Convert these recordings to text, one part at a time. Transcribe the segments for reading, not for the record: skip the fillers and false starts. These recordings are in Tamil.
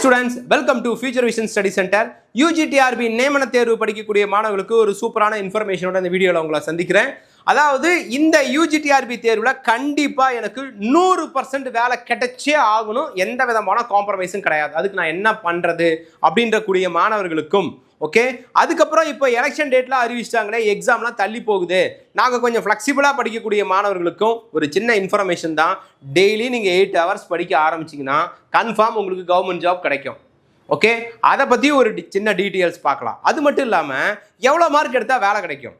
Students, welcome to future vision study centre. UGTRB நியமன தேர்வு படிக்கக்கூடிய மாணவர்களுக்கு ஒரு சூப்பரான இன்ஃபர்மேஷனோட இந்த வீடியோவில் உங்களை சந்திக்கிறேன். அதாவது இந்த யூஜிடிஆர்பி தேர்வில் கண்டிப்பாக எனக்கு 100% வேலை கிடைச்சே ஆகணும், எந்த விதமான காம்ப்ரமைஸும் கிடையாது. அதுக்கு நான் என்ன பண்ணுறது அப்படின்ற கூடிய மாணவர்களுக்கும் ஓகே. அதுக்கப்புறம் இப்போ எலெக்ஷன் டேட்லாம் அறிவிச்சிட்டாங்களே, எக்ஸாம்லாம் தள்ளி போகுது, நாங்கள் கொஞ்சம் ஃப்ளெக்சிபிளாக படிக்கக்கூடிய மாணவர்களுக்கும் ஒரு சின்ன இன்ஃபர்மேஷன் தான். டெய்லி நீங்கள் 8 hours படிக்க ஆரம்பிச்சிங்கன்னா கன்ஃபார்ம் உங்களுக்கு கவர்மெண்ட் ஜாப் கிடைக்கும். ஓகே, அதை பற்றி ஒரு சின்ன டீட்டெயில்ஸ் பார்க்கலாம். அது மட்டும் இல்லாமல் எவ்வளோ மார்க் எடுத்தால் வேலை கிடைக்கும்,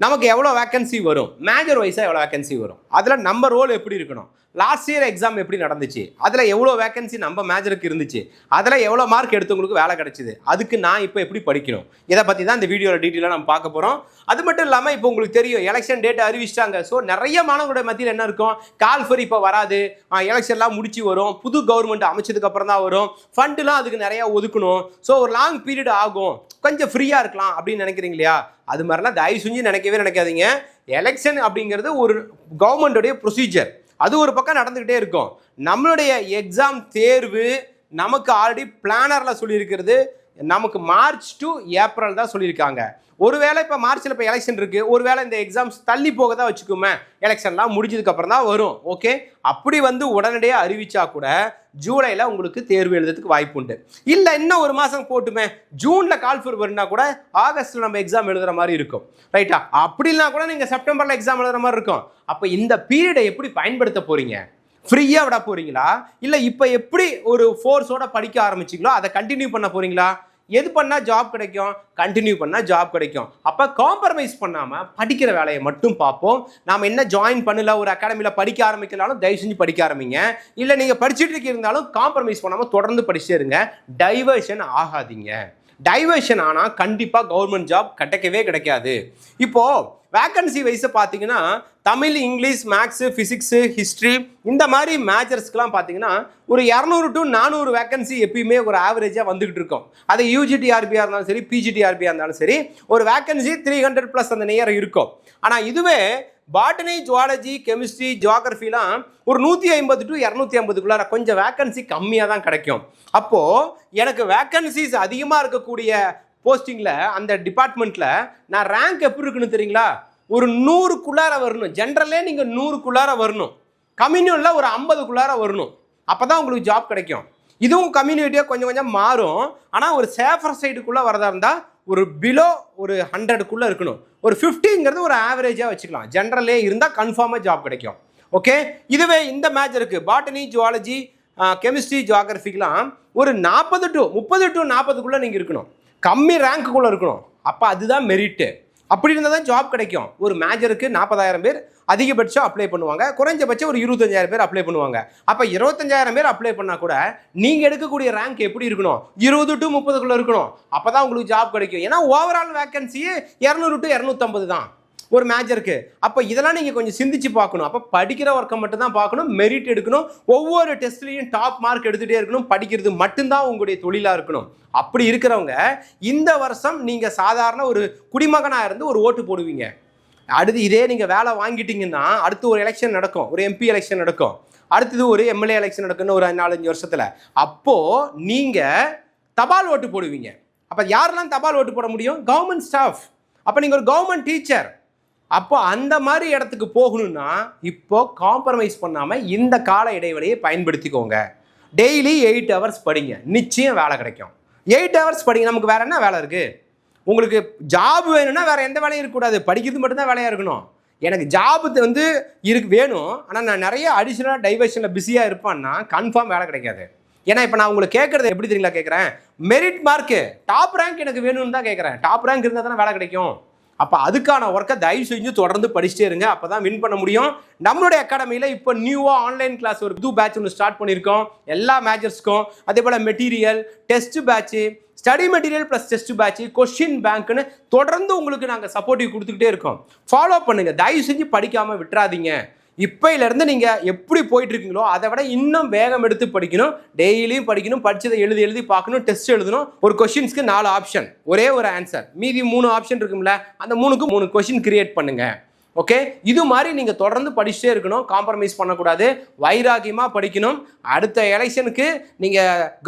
நமக்கு எவ்வளோ வேக்கன்சி வரும், மேஜர் வைஸாக எவ்வளோ வேக்கன்சி வரும், அதில் நம்ம ரோல் எப்படி இருக்கணும், லாஸ்ட் இயர் எக்ஸாம் எப்படி நடந்துச்சு, அதில் எவ்வளோ வேக்கன்சி நம்ம மேஜருக்கு இருந்துச்சு, அதில் எவ்வளோ மார்க் எடுத்தவங்களுக்கு வேலை கிடைச்சிது, அதுக்கு நான் இப்போ எப்படி படிக்கணும், இதை பற்றி தான் இந்த வீடியோவில் டீட்டெயிலாக நம்ம பார்க்க போகிறோம். அது மட்டும் இல்லாமல் இப்போ உங்களுக்கு தெரியும் எலெக்ஷன் டேட் அறிவிச்சிட்டாங்க. ஸோ நிறைய மாணவர்களுடைய மத்தியில் என்ன இருக்கும், கால்ஃபர் இப்போ வராது, எலெக்ஷன்லாம் முடிச்சு வரும், புது கவர்மெண்ட் அமைச்சதுக்கு அப்புறம் தான் வரும், ஃபண்டுலாம் அதுக்கு நிறையா ஒதுக்கணும், ஸோ ஒரு லாங் பீரியட் ஆகும், கொஞ்சம் ஃப்ரீயாக இருக்கலாம் அப்படின்னு நினைக்கிறீங்க இல்லையா? அது மாதிரிலாம் தயவு செஞ்சு நினைக்காதீங்க. எலெக்ஷன் அப்படிங்கிறது ஒரு கவர்மெண்ட்டுடைய ப்ரொசீஜர், அது ஒரு பக்கம் நடந்துக்கிட்டே இருக்கும். நம்மளுடைய எக்ஸாம் தேர்வு நமக்கு ஆல்ரெடி பிளானரில் சொல்லியிருக்கிறது, நமக்கு மார்ச் டு ஏப்ரல் தான் சொல்லியிருக்காங்க. ஒருவேளை இப்போ மார்ச்சில் இப்போ எலெக்ஷன் இருக்குது, ஒருவேளை இந்த எக்ஸாம்ஸ் தள்ளி போக தான் வச்சுக்கோமே, எலெக்ஷன்லாம் முடிஞ்சதுக்கப்புறம் தான் வரும். ஓகே, அப்படி வந்து உடனடியாக அறிவிச்சா கூட ஜூலையில் உங்களுக்கு தேர்வு எழுதுறதுக்கு வாய்ப்பு உண்டு. இல்லை இன்னும் ஒரு மாதம் போட்டுமே, ஜூனில் கால்ஃபர் வருனா கூட ஆகஸ்ட்டில் நம்ம எக்ஸாம் எழுதுகிற மாதிரி இருக்கும், ரைட்டா? அப்படின்னா கூட நீங்கள் செப்டம்பரில் எக்ஸாம் எழுதுகிற மாதிரி இருக்கும். அப்போ இந்த பீரியடை எப்படி பயன்படுத்த போகிறீங்க? ஃப்ரீயாக விட போகிறீங்களா, இல்லை இப்போ எப்படி ஒரு ஃபோர்ஸோட படிக்க ஆரம்பிச்சிங்களோ அதை கண்டினியூ பண்ண போகிறீங்களா? எது பண்ணால் ஜாப் கிடைக்கும், கண்டினியூ பண்ணால் ஜாப் கிடைக்கும். அப்போ காம்ப்ரமைஸ் பண்ணாமல் படிக்கிற வேலையை மட்டும் பார்ப்போம். நாம் என்ன ஜாயின் பண்ணல, ஒரு அகாடமியில் படிக்க ஆரம்பிக்கலாலும் தயவு செஞ்சு படிக்க ஆரம்பிங்க. இல்லை நீங்கள் படிச்சுட்டு இருந்தாலும் காம்ப்ரமைஸ் பண்ணாமல் தொடர்ந்து படிச்சுட்டே இருங்க. டைவர்ஷன் ஆகாதீங்க. டைவர்ஷன் ஆனால் கண்டிப்பாக கவர்மெண்ட் ஜாப் கிடைக்காது. இப்போது வேக்கன்சி வைஸை பார்த்தீங்கன்னா Tamil, English, maths, physics, history இந்த மாதிரி மேஜர்ஸ்க்கெலாம் பார்த்தீங்கன்னா ஒரு 200 to 400 வேக்கன்சி எப்பயுமே ஒரு ஆவரேஜாக வந்துக்கிட்டு இருக்கும். அது யூஜிடிஆர்பியாக இருந்தாலும் சரி, பிஜிடிஆர்பியாக இருந்தாலும் சரி, ஒரு வேக்கன்சி 300+ அந்த நேரம் இருக்கும். ஆனால் இதுவே பாட்டனி, ஜுவாலஜி, கெமிஸ்ட்ரி, ஜியாகிரஃபிலாம் ஒரு 150 to 250 கொஞ்சம் வேக்கன்சி கம்மியாக தான் கிடைக்கும். அப்போது எனக்கு வேக்கன்சிஸ் அதிகமாக இருக்கக்கூடிய போஸ்டிங்கில் அந்த டிபார்ட்மெண்ட்டில் நான் ரேங்க் எப்படி இருக்குன்னு தெரியுங்களா? ஒரு 100க்குள்ளார வரணும். ஜென்ரலே நீங்கள் 100க்குள்ளார வரணும், கம்யூனிட்டியில் ஒரு 50க்குள்ளார வரணும். அப்போ தான் உங்களுக்கு ஜாப் கிடைக்கும். இதுவும் கம்யூனிட்டியாக கொஞ்சம் மாறும். ஆனால் ஒரு சேஃபர் சைடுக்குள்ளே வரதா இருந்தால் ஒரு பிலோ ஒரு 100க்குள்ளே இருக்கணும். ஒரு 50ங்கிறது ஒரு ஆவரேஜாக வச்சுக்கலாம். ஜென்ரலே இருந்தால் கன்ஃபார்மாக ஜாப் கிடைக்கும். ஓகே, இதுவே இந்த மேஜருக்கு பாட்டனி, ஜுவாலஜி, கெமிஸ்ட்ரி, ஜியாகிரஃபிக்கெலாம் ஒரு 40 to 40 நீங்கள் இருக்கணும், கம்மி ரேங்க்குள்ளே இருக்கணும். அப்போ அதுதான் மெரிட்டு. அப்படி இருந்தால் தான் ஜாப் கிடைக்கும். ஒரு மேஜருக்கு 40,000 பேர் அதிகபட்சம் அப்ளை பண்ணுவாங்க, குறைஞ்சபட்சம் ஒரு 25,000 பேர் அப்ளை பண்ணுவாங்க. அப்போ 25,000 பேர் அப்ளை பண்ணால் கூட நீங்கள் எடுக்கக்கூடிய ரேங்க் எப்படி இருக்கணும், 20 to 30 இருக்கணும். அப்போ தான் உங்களுக்கு ஜாப் கிடைக்கும். ஏன்னா ஓவரால் வேக்கன்சியே 200 to 250 தான் ஒரு மேஜருக்கு. அப்போ இதெல்லாம் நீங்கள் கொஞ்சம் சிந்திச்சு பார்க்கணும். அப்போ படிக்கிற ஒர்க்கை மட்டும் தான் பார்க்கணும், மெரிட் எடுக்கணும், ஒவ்வொரு டெஸ்ட்லையும் டாப் மார்க் எடுத்துகிட்டே இருக்கணும், படிக்கிறது மட்டும்தான் உங்களுடைய தொழிலாக இருக்கணும். அப்படி இருக்கிறவங்க இந்த வருஷம் நீங்கள் சாதாரண ஒரு குடிமகனாக இருந்து ஒரு ஓட்டு போடுவீங்க. அடுத்து இதே நீங்கள் வேலை வாங்கிட்டீங்கன்னா அடுத்து ஒரு எலெக்ஷன் நடக்கும், ஒரு எம்பி எலெக்ஷன் நடக்கும், அடுத்தது ஒரு எம்எல்ஏ எலெக்ஷன் நடக்குன்னு ஒரு 4-5 வருஷத்தில். அப்போது நீங்கள் தபால் ஓட்டு போடுவீங்க. அப்போ யாரெல்லாம் தபால் ஓட்டு போட முடியும்? Government staff. அப்போ நீங்கள் ஒரு கவர்மெண்ட் டீச்சர். அப்போ அந்த மாதிரி இடத்துக்கு போகணும்னா இப்போ காம்ப்ரமைஸ் பண்ணாமல் இந்த கால இடைவெளியை பயன்படுத்திக்கோங்க. டெய்லி 8 hours படிங்க, நிச்சயம் வேலை கிடைக்கும். 8 hours படிங்க. நமக்கு வேறு என்ன வேலை இருக்குது? உங்களுக்கு ஜாப் வேணும்னா வேறு எந்த வேலையும் இருக்கக்கூடாது, படிக்கிறது மட்டும்தான் வேலையாக இருக்கணும். எனக்கு ஜாபு வந்து வேணும், ஆனால் நான் நிறைய அடிஷ்னலாக டைவர்ஷனில் பிஸியாக இருப்பேன்னா கன்ஃபார்ம் வேலை கிடைக்காது. ஏன்னா இப்போ நான் உங்களுக்கு கேட்குறது எப்படி தெரியுங்களா கேட்குறேன்? மெரிட் மார்க்கு டாப் ரேங்க் எனக்கு வேணும்னு தான் கேட்குறேன். டாப் ரேங்க் இருந்தால் தானே வேலை கிடைக்கும். அப்போ அதுக்கான ஒர்க்கை தயவு செஞ்சு தொடர்ந்து படிச்சுட்டே இருங்க, அப்போ தான் வின் பண்ண முடியும். நம்மளுடைய அகாடமியில் இப்போ நியூவாக ஆன்லைன் கிளாஸ் ஒரு புது பேட்ச் ஒன்று ஸ்டார்ட் பண்ணியிருக்கோம் எல்லா மேஜர்ஸ்க்கும். அதே போல் material, test batch, study material plus test batch, question பேங்க்னு தொடர்ந்து உங்களுக்கு நாங்கள் சப்போர்ட்டிவ் கொடுத்துக்கிட்டே இருக்கோம். ஃபாலோ பண்ணுங்கள், தயவு செஞ்சு படிக்காமல் விட்டுறாதீங்க. இப்போலேருந்து நீங்கள் எப்படி போயிட்டு இருக்கீங்களோ அதை விட இன்னும் வேகம் எடுத்து படிக்கணும், டெய்லியும் படிக்கணும், படித்ததை எழுதி பார்க்கணும், டெஸ்ட் எழுதணும். ஒரு கொஷின்ஸ்க்கு 4 ஆப்ஷன், ஒரே ஒரு ஆன்சர், மீதி 3 ஆப்ஷன் இருக்கும்ல, அந்த 3க்கு 3 கொஷின் கிரியேட் பண்ணுங்கள். ஓகே, இது மாதிரி நீங்க தொடர்ந்து படிச்சுட்டே இருக்கணும், காம்ப்ரமைஸ் பண்ணக்கூடாது, வைராகியமா படிக்கணும். அடுத்த எலெக்ஷனுக்கு நீங்க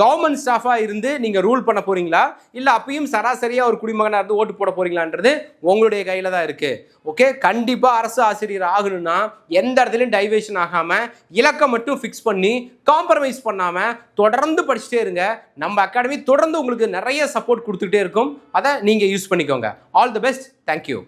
கவர்மெண்ட் ஸ்டாஃபா இருந்து நீங்க ரூல் பண்ண போறீங்களா, இல்ல அப்பயும் சராசரியா ஒரு குடிமகனா இருந்து ஓட்டு போட போறீங்களான்றது உங்களுடைய கையில தான் இருக்கு. ஓகே, கண்டிப்பா அரசு ஆசிரியர் ஆகணும்னா எந்த இடத்துலையும் டைவேஷன் ஆகாம இலக்கம் மட்டும் ஃபிக்ஸ் பண்ணி காம்ப்ரமைஸ் பண்ணாம தொடர்ந்து படிச்சுட்டே இருங்க. நம்ம அகாடமி தொடர்ந்து உங்களுக்கு நிறைய சப்போர்ட் கொடுத்துக்கிட்டே இருக்கும். அதை நீங்க யூஸ் பண்ணிக்கோங்க. All the best. தேங்க்யூ.